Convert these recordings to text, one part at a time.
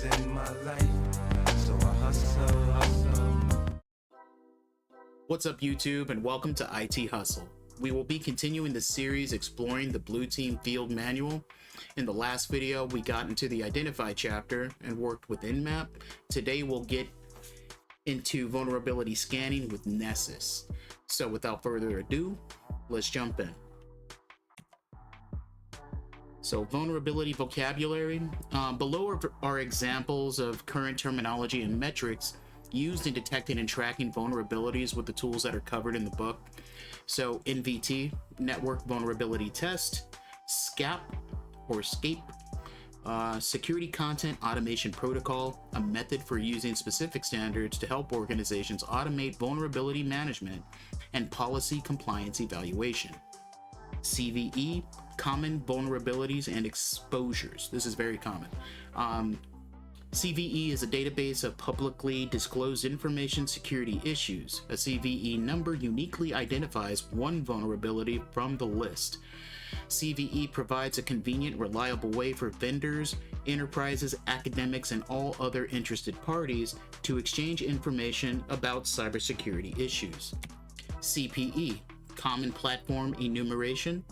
is in my life, so I hustle. What's up, YouTube, and welcome to IT Hustle. We will be continuing the series exploring the Blue Team Field Manual. In the last video, we got into the Identify chapter and worked with Nmap. Today, we'll get into vulnerability scanning with Nessus. So without further ado, let's jump in. So vulnerability vocabulary. Below are examples of current terminology and metrics used in detecting and tracking vulnerabilities with the tools that are covered in the book. So NVT, Network Vulnerability Test, SCAP or SCAPE, Security Content Automation Protocol, a method for using specific standards to help organizations automate vulnerability management and policy compliance evaluation. CVE, Common Vulnerabilities and Exposures. This is very common. CVE is a database of publicly disclosed information security issues. A CVE number uniquely identifies one vulnerability from the list. CVE provides a convenient, reliable way for vendors, enterprises, academics, and all other interested parties to exchange information about cybersecurity issues. CPE, Common Platform Enumeration,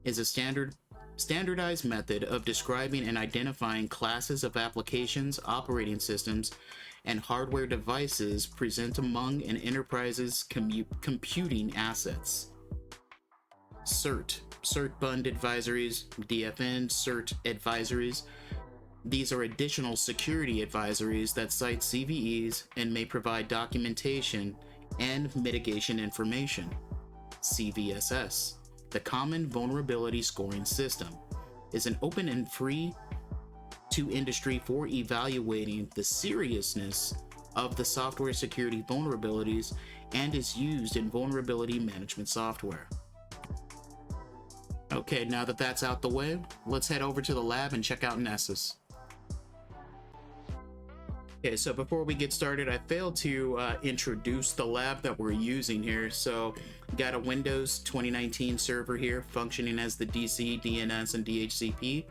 is a standardized method of describing and identifying classes of applications, operating systems, and hardware devices present among an enterprise's computing assets. CERT, Cert-Bund Advisories, DFN, CERT Advisories. These are additional security advisories that cite CVEs and may provide documentation and mitigation information. CVSS, the Common Vulnerability Scoring System, is an open and free to industry for evaluating the seriousness of the software security vulnerabilities and is used in vulnerability management software. Okay, now that that's out the way, let's head over to the lab and check out Nessus. Okay, so before we get started, I failed to introduce the lab that we're using here. So got a Windows 2019 server here functioning as the DC, DNS, and DHCP.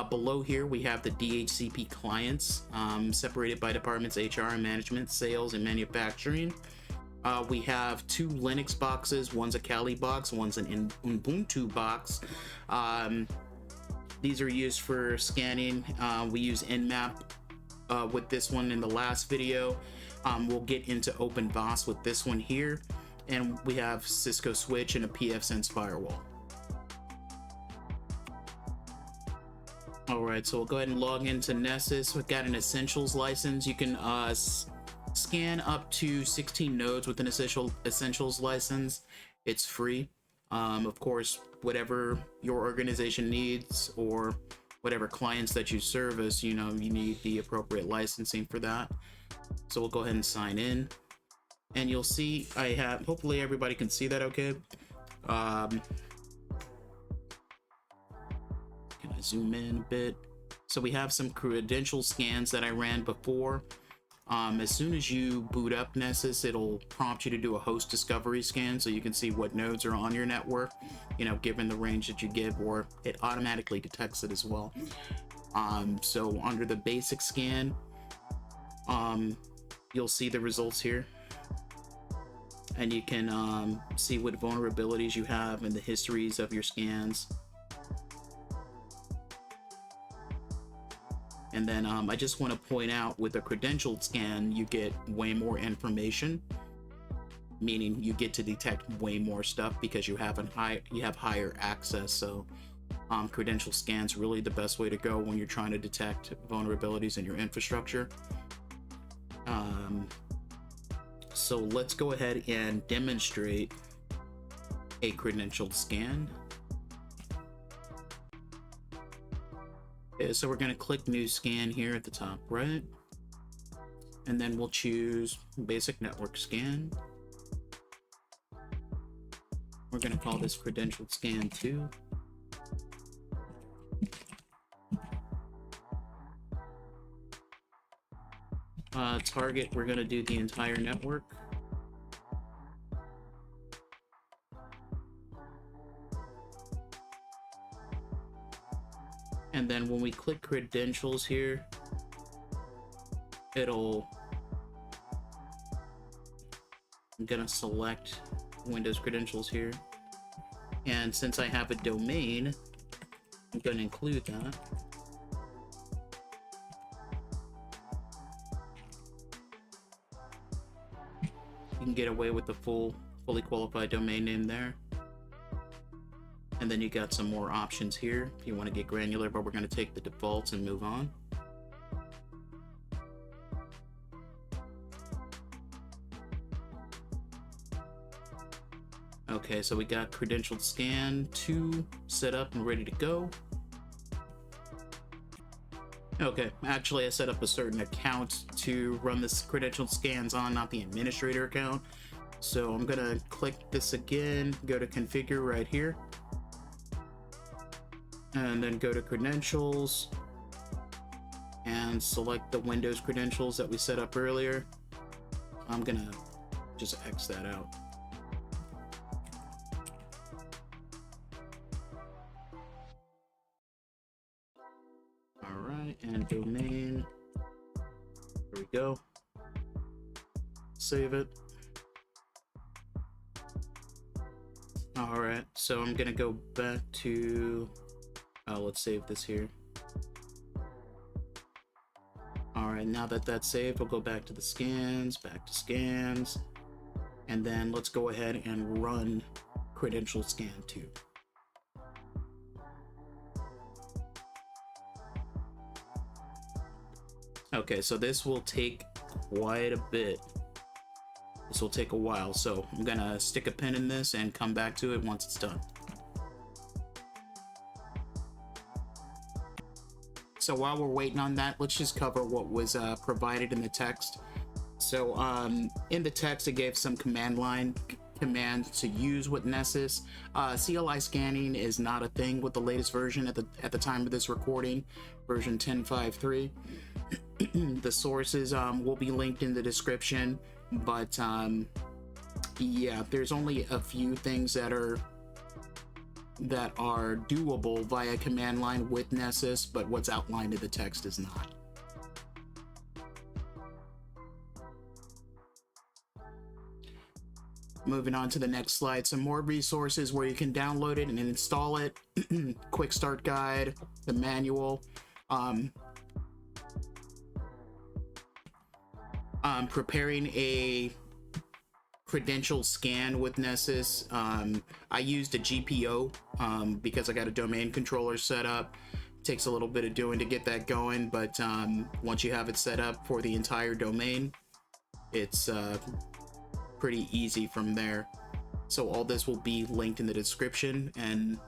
Below here, we have the DHCP clients separated by departments, HR and management, sales and manufacturing. We have two Linux boxes. One's a Kali box, one's an Ubuntu box. These are used for scanning. We use Nmap with this one in the last video. We'll get into OpenVAS with this one here. And we have Cisco switch and a pfSense firewall. All right, so we'll go ahead and log into Nessus. We've got an Essentials license. You can scan up to 16 nodes with an Essentials license. It's free. Of course, whatever your organization needs or whatever clients that you service, you need the appropriate licensing for that. So we'll go ahead and sign in. And you'll see I have, hopefully everybody can see that okay. Can I zoom in a bit? So we have some credential scans that I ran before. As soon as you boot up Nessus, it'll prompt you to do a host discovery scan so you can see what nodes are on your network, given the range that you give, or it automatically detects it as well. So under the basic scan, you'll see the results here. And you can see what vulnerabilities you have and the histories of your scans. And then I just want to point out, with a credentialed scan, you get way more information, meaning you get to detect way more stuff because you have higher access. So credential scans really the best way to go when you're trying to detect vulnerabilities in your infrastructure. So let's go ahead and demonstrate a credentialed scan. Okay, so we're going to click New Scan here at the top right, and then we'll choose Basic Network Scan. We're going to call this Credentialed Scan 2. Target, we're going to do the entire network. And then when we click credentials here, I'm gonna select Windows credentials here. And since I have a domain, I'm gonna include that. You can get away with the fully qualified domain name there. And then you got some more options here if you want to get granular, but we're going to take the defaults and move on. Okay, so we got Credentialed Scan 2 set up and ready to go. Okay, actually I set up a certain account to run this Credentialed Scans on, not the administrator account. So I'm gonna click this again, go to Configure right here, and then go to Credentials, and select the Windows credentials that we set up earlier. I'm gonna just X that out. Alright, and domain. Here we go. Save it. Alright, so I'm gonna go back to... let's save this here. Alright, now that that's saved, we'll go back to the scans, back to scans, and then let's go ahead and run Credentialed Scan 2. Okay, so this will take quite a bit. This will take a while, so I'm gonna stick a pin in this and come back to it once it's done. So while we're waiting on that, let's just cover what was provided in the text. So in the text, it gave some command line commands to use with Nessus. CLI scanning is not a thing with the latest version at the time of this recording, version 10.5.3. The sources will be linked in the description, but yeah, there's only a few things that are doable via command line with Nessus, but what's outlined in the text is not. Moving on to the next slide, some more resources where you can download it and install it. Quick start guide, the manual. Preparing a credential scan with Nessus. I used a GPO because I got a domain controller set up. Takes a little bit of doing to get that going, but once you have it set up for the entire domain, it's pretty easy from there. So all this will be linked in the description, and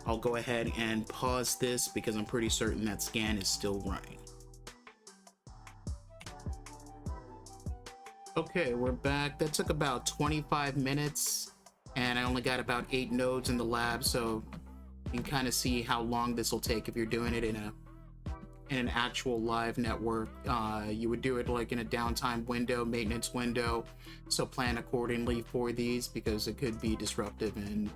I'll go ahead and pause this because I'm pretty certain that scan is still running. Okay, we're back. That took about 25 minutes, and I only got about 8 nodes in the lab, so you can kind of see how long this will take if you're doing it in an actual live network. You would do it like in a downtime window, maintenance window, so plan accordingly for these because it could be disruptive and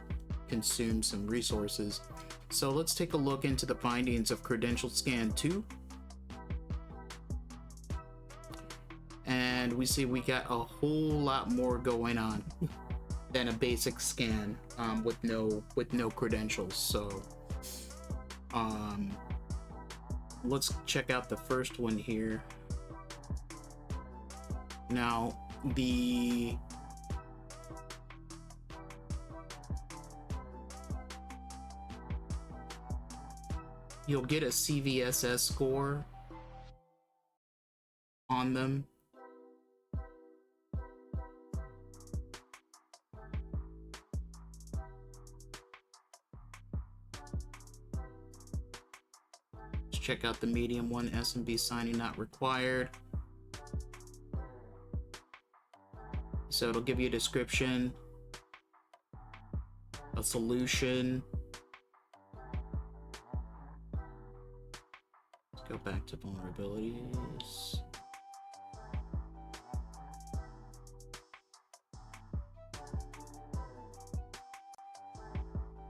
consume some resources. So let's take a look into the findings of Credentialed Scan 2. And we see we got a whole lot more going on than a basic scan with no credentials. So let's check out the first one here. Now you'll get a CVSS score on them. Check out the medium one, SMB signing not required. So it'll give you a description, a solution. Let's go back to vulnerabilities.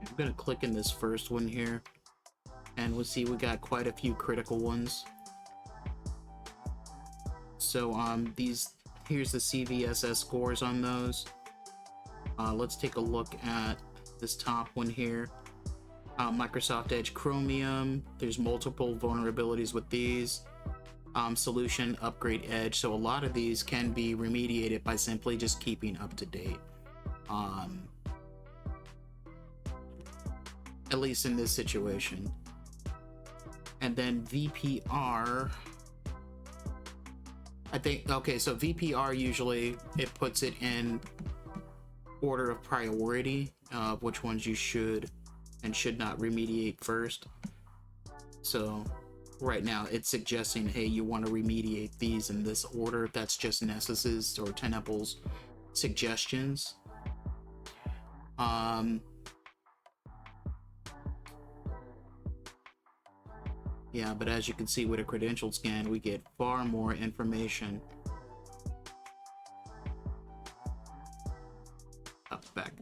I'm gonna click in this first one here, and we'll see we got quite a few critical ones. So here's the CVSS scores on those. Let's take a look at this top one here. Microsoft Edge Chromium. There's multiple vulnerabilities with these. Solution Upgrade Edge. So a lot of these can be remediated by simply just keeping up to date. At least in this situation. And then VPR, I think, okay, so VPR usually it puts it in order of priority of which ones you should and should not remediate first. So right now it's suggesting, hey, you want to remediate these in this order. That's just Nessus's or Tenable's suggestions. Yeah, but as you can see with a credentialed scan, we get far more information. Up, back.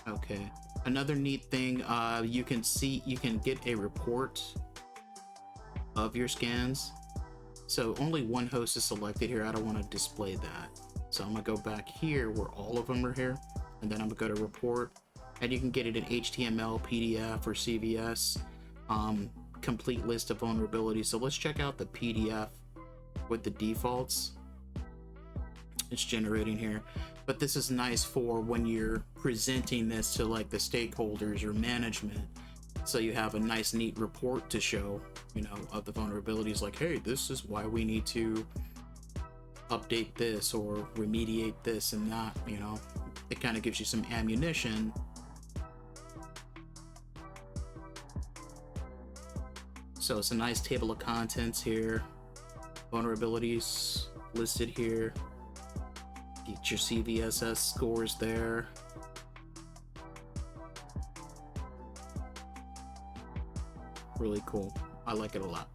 Okay. Another neat thing, you can get a report of your scans. So only one host is selected here. I don't want to display that. So I'm gonna go back here where all of them are here, and then I'm gonna go to report. And you can get it in HTML, PDF, or CVS, complete list of vulnerabilities. So let's check out the PDF with the defaults. It's generating here, but this is nice for when you're presenting this to like the stakeholders or management. So you have a nice, neat report to show, you know, of the vulnerabilities. Like, hey, this is why we need to update this or remediate this and that. You know, it kind of gives you some ammunition. So it's a nice table of contents here. Vulnerabilities listed here. Get your CVSS scores there. Really cool. I like it a lot.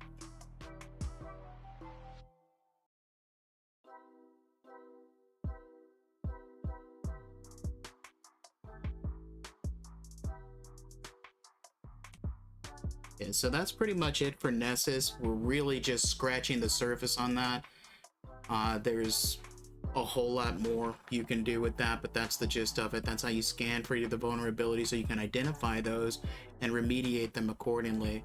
Yeah, so that's pretty much it for Nessus. We're really just scratching the surface on that. There's a whole lot more you can do with that, but that's the gist of it. That's how you scan for the vulnerabilities, so you can identify those and remediate them accordingly.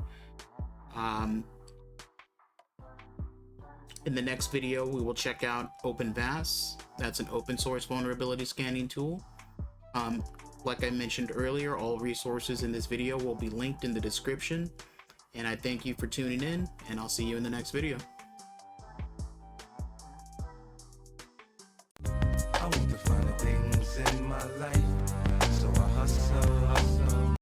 In the next video, we will check out OpenVAS. That's an open source vulnerability scanning tool. Like I mentioned earlier, all resources in this video will be linked in the description. And I thank you for tuning in, and I'll see you in the next video. I want to find a thing